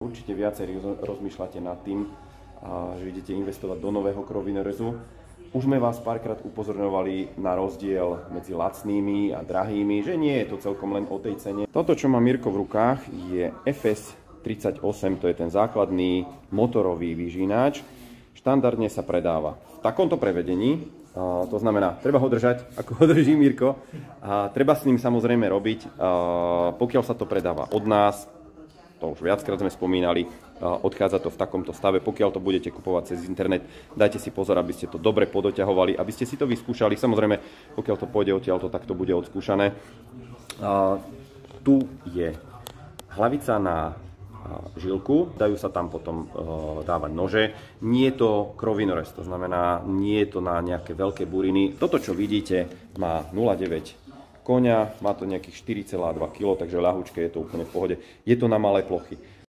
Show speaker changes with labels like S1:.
S1: Určite viacej rozmýšľate nad tým, že idete investovať do nového krovinorezu. Už sme vás párkrát upozorňovali na rozdiel medzi lacnými a drahými, že nie je to celkom len o tej cene. Toto, čo má Mirko v rukách, je FS38, to je ten základný motorový vyžínač. Štandardne sa predáva v takomto prevedení, to znamená, treba ho držať, ako ho drží Mirko, a treba s ním samozrejme robiť, pokiaľ sa to predáva od nás, to už viackrát sme spomínali, odchádza to v takomto stave. Pokiaľ to budete kupovať cez internet, dajte si pozor, aby ste to dobre podoťahovali, aby ste si to vyskúšali. Samozrejme, pokiaľ to pôjde odtiaľto, tak to bude odskúšané. Tu je hlavica na žilku, dajú sa tam potom dávať nože. Nie je to krovinorez, to znamená, nie je to na nejaké veľké buriny. Toto, čo vidíte, má 0,9 koňa, má to nejakých 4,2 kg, takže ľahučké, je to úplne v pohode. Je to na malé plochy.